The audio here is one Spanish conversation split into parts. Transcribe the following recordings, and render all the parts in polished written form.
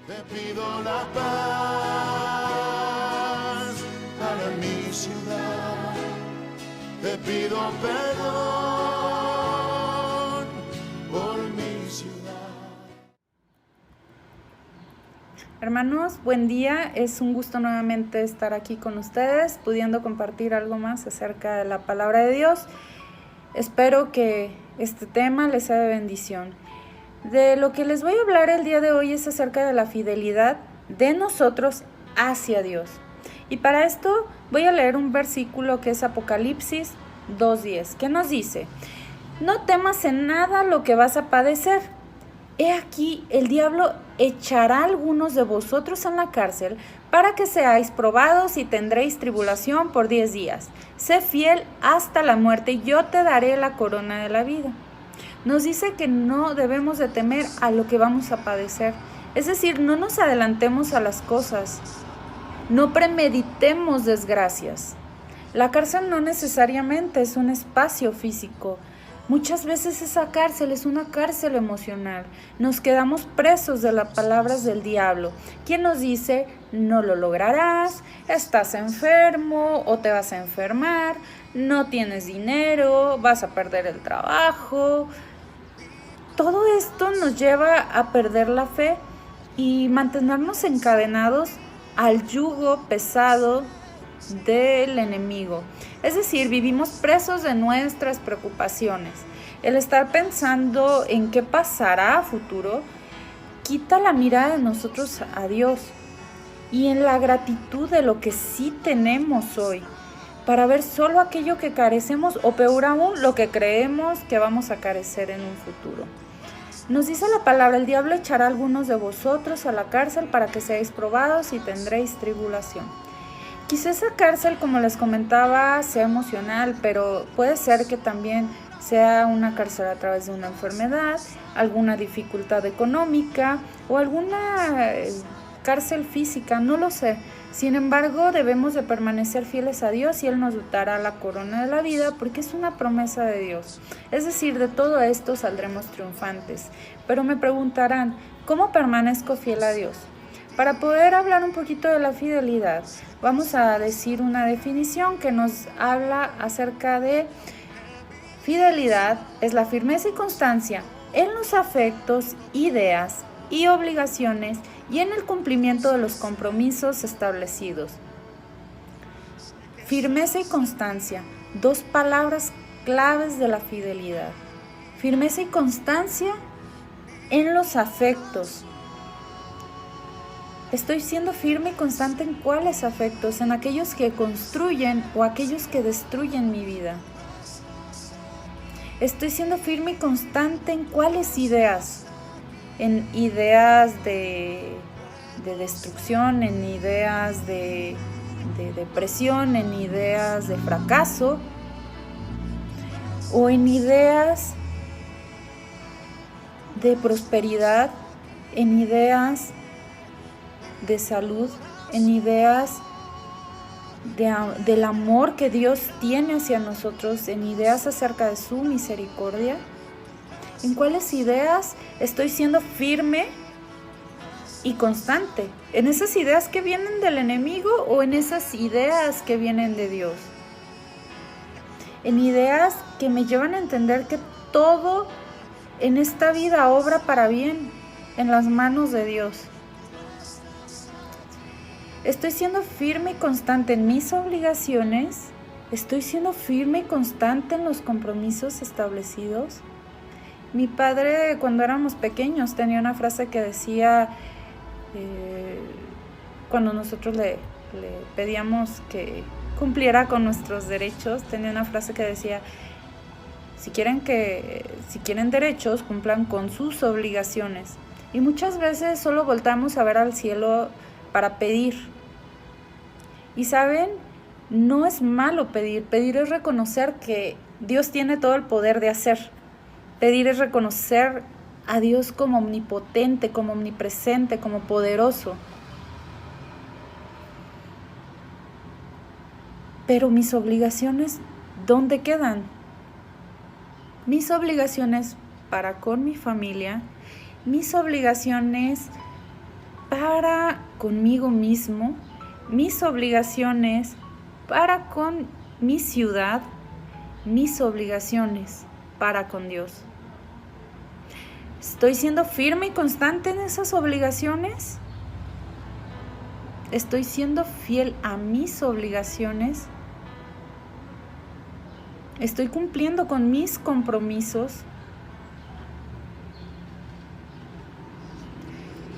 Te pido la paz para mi ciudad. Te pido perdón por mi ciudad. Hermanos, buen día. Es un gusto nuevamente estar aquí con ustedes, pudiendo compartir algo más acerca de la palabra de Dios. Espero que este tema les sea de bendición. De lo que les voy a hablar el día de hoy es acerca de la fidelidad de nosotros hacia Dios. Y para esto voy a leer un versículo que es Apocalipsis 2:10, que nos dice: no temas en nada lo que vas a padecer. He aquí, el diablo echará a algunos de vosotros en la cárcel para que seáis probados y tendréis tribulación por 10 días. Sé fiel hasta la muerte y yo te daré la corona de la vida. Nos dice que no debemos de temer a lo que vamos a padecer. Es decir, no nos adelantemos a las cosas. No premeditemos desgracias. La cárcel no necesariamente es un espacio físico. Muchas veces esa cárcel es una cárcel emocional. Nos quedamos presos de las palabras del diablo, quien nos dice: no lo lograrás, estás enfermo o te vas a enfermar, no tienes dinero, vas a perder el trabajo. Todo esto nos lleva a perder la fe y mantenernos encadenados al yugo pesado del enemigo. Es decir, vivimos presos de nuestras preocupaciones. El estar pensando en qué pasará a futuro quita la mirada de nosotros a Dios y en la gratitud de lo que sí tenemos hoy, para ver solo aquello que carecemos o peor aún, lo que creemos que vamos a carecer en un futuro. Nos dice la palabra: el diablo echará a algunos de vosotros a la cárcel para que seáis probados y tendréis tribulación. Quizá esa cárcel, como les comentaba, sea emocional, pero puede ser que también sea una cárcel a través de una enfermedad, alguna dificultad económica o alguna cárcel física, no lo sé. Sin embargo, debemos de permanecer fieles a Dios y Él nos dará la corona de la vida, porque es una promesa de Dios. Es decir, de todo esto saldremos triunfantes. Pero me preguntarán, ¿cómo permanezco fiel a Dios? Para poder hablar un poquito de la fidelidad, vamos a decir una definición que nos habla acerca de fidelidad: es la firmeza y constancia en los afectos, ideas y obligaciones y en el cumplimiento de los compromisos establecidos. Firmeza y constancia, dos palabras claves de la fidelidad. Firmeza y constancia en los afectos. Estoy siendo firme y constante en cuáles afectos, en aquellos que construyen o aquellos que destruyen mi vida. Estoy siendo firme y constante en cuáles ideas, en ideas de destrucción, en ideas de depresión, en ideas de fracaso o en ideas de prosperidad, en ideas de salud, en ideas del amor que Dios tiene hacia nosotros, en ideas acerca de su misericordia. ¿En cuáles ideas estoy siendo firme y constante? ¿En esas ideas que vienen del enemigo o en esas ideas que vienen de Dios? En ideas que me llevan a entender que todo en esta vida obra para bien en las manos de Dios. Estoy siendo firme y constante en mis obligaciones. Estoy siendo firme y constante en los compromisos establecidos. Mi padre, cuando éramos pequeños, tenía una frase que decía, cuando nosotros le pedíamos que cumpliera con nuestros derechos, tenía una frase que decía: si quieren derechos, cumplan con sus obligaciones. Y muchas veces solo voltamos a ver al cielo para pedir. Y saben, no es malo pedir. Pedir es reconocer que Dios tiene todo el poder de hacer. Pedir es reconocer a Dios como omnipotente, como omnipresente, como poderoso. Pero mis obligaciones, ¿dónde quedan? Mis obligaciones para con mi familia, mis obligaciones para conmigo mismo, mis obligaciones para con mi ciudad, mis obligaciones para con Dios. ¿Estoy siendo firme y constante en esas obligaciones? ¿Estoy siendo fiel a mis obligaciones? ¿Estoy cumpliendo con mis compromisos?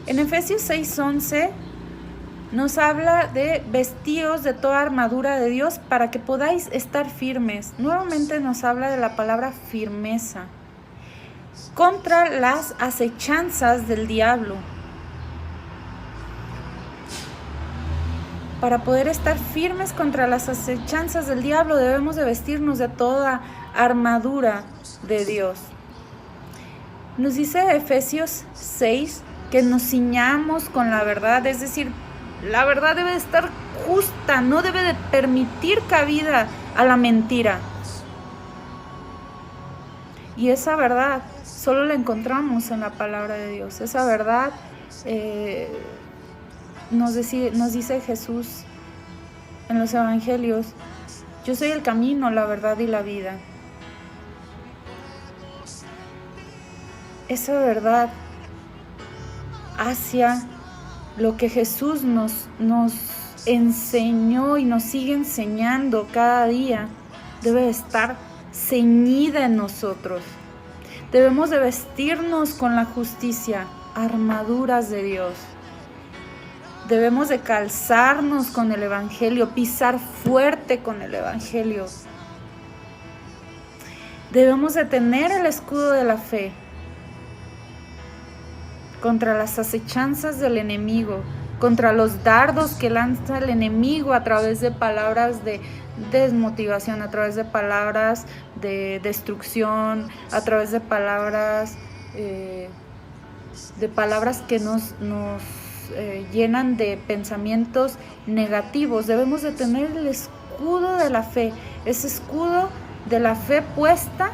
En Efesios 6:11 nos habla de vestíos de toda armadura de Dios para que podáis estar firmes. Nuevamente nos habla de la palabra firmeza contra las acechanzas del diablo. Para poder estar firmes contra las acechanzas del diablo debemos de vestirnos de toda armadura de Dios. Nos dice Efesios 6 que nos ciñamos con la verdad, es decir, la verdad debe de estar justa, no debe de permitir cabida a la mentira. Y esa verdad solo la encontramos en la palabra de Dios. Esa verdad nos dice Jesús en los evangelios: yo soy el camino, la verdad y la vida. Esa verdad hacia lo que Jesús nos enseñó y nos sigue enseñando cada día debe estar ceñida en nosotros. Debemos de vestirnos con la justicia, armaduras de Dios. Debemos de calzarnos con el Evangelio, pisar fuerte con el Evangelio. Debemos de tener el escudo de la fe contra las acechanzas del enemigo, contra los dardos que lanza el enemigo a través de palabras de desmotivación, a través de palabras de destrucción, a través de palabras que nos llenan de pensamientos negativos. Debemos de tener el escudo de la fe, ese escudo de la fe puesta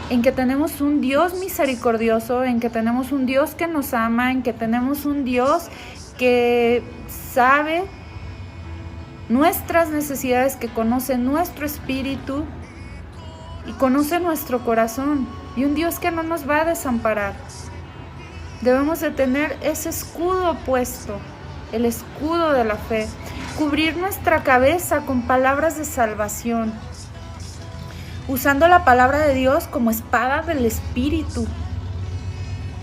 en que tenemos un Dios misericordioso, en que tenemos un Dios que nos ama, en que tenemos un Dios que sabe nuestras necesidades, que conoce nuestro espíritu y conoce nuestro corazón, y un Dios que no nos va a desamparar. Debemos de tener ese escudo puesto, el escudo de la fe, cubrir nuestra cabeza con palabras de salvación, usando la palabra de Dios como espada del Espíritu.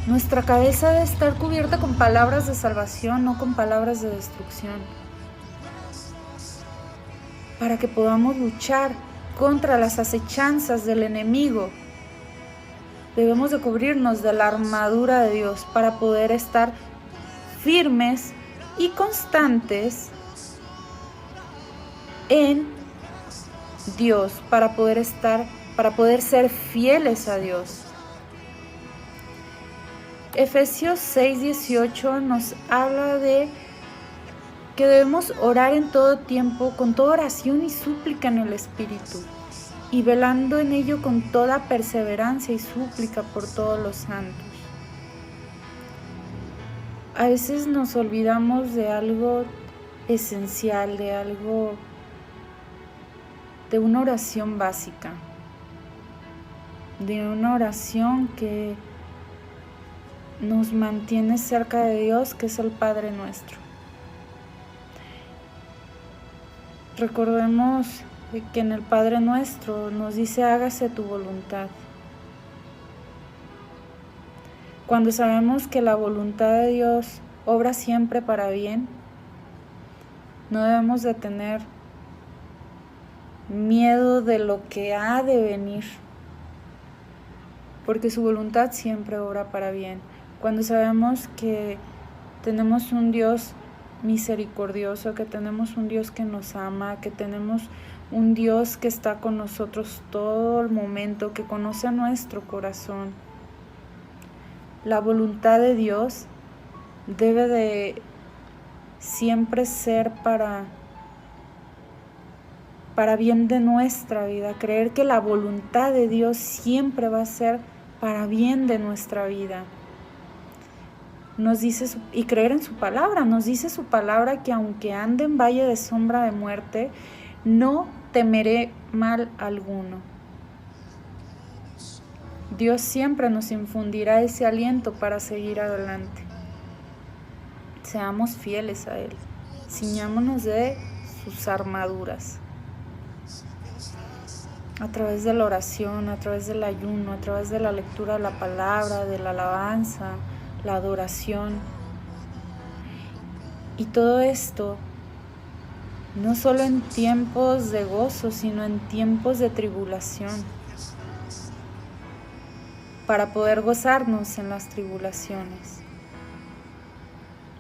Nuestra cabeza debe estar cubierta con palabras de salvación, no con palabras de destrucción, para que podamos luchar contra las acechanzas del enemigo. Debemos de cubrirnos de la armadura de Dios para poder estar firmes y constantes en Dios, para poder ser fieles a Dios. Efesios 6:18 nos habla de que debemos orar en todo tiempo, con toda oración y súplica en el Espíritu, y velando en ello con toda perseverancia y súplica por todos los santos. A veces nos olvidamos de algo esencial, de una oración básica, de una oración que nos mantiene cerca de Dios, que es el Padre Nuestro. Recordemos que en el Padre Nuestro nos dice: hágase tu voluntad. Cuando sabemos que la voluntad de Dios obra siempre para bien, no debemos de tener miedo de lo que ha de venir, porque su voluntad siempre obra para bien. Cuando sabemos que tenemos un Dios misericordioso, que tenemos un Dios que nos ama, que tenemos un Dios que está con nosotros todo el momento, que conoce nuestro corazón. La voluntad de Dios debe de siempre ser para bien de nuestra vida. Creer que la voluntad de Dios siempre va a ser para bien de nuestra vida. nos dice y creer en su palabra. Nos dice su palabra que aunque ande en valle de sombra de muerte, no temeré mal alguno. Dios siempre nos infundirá ese aliento para seguir adelante. Seamos fieles a Él. Ciñámonos de sus armaduras. A través de la oración, a través del ayuno, a través de la lectura de la palabra, de la alabanza, la adoración. Y todo esto, no solo en tiempos de gozo, sino en tiempos de tribulación, para poder gozarnos en las tribulaciones,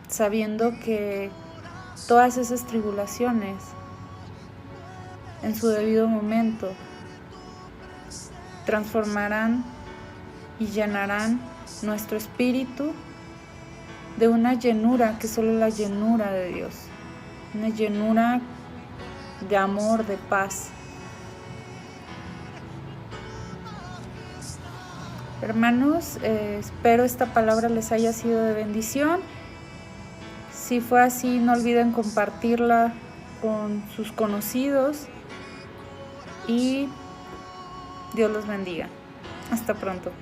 sabiendo que todas esas tribulaciones, en su debido momento, transformarán y llenarán nuestro espíritu de una llenura que solo la llenura de Dios, una llenura de amor, de paz. Hermanos, espero esta palabra les haya sido de bendición. Si fue así, no olviden compartirla con sus conocidos y Dios los bendiga. Hasta pronto.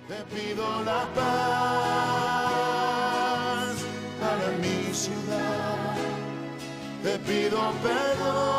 Te pido la paz para mi ciudad. Te pido perdón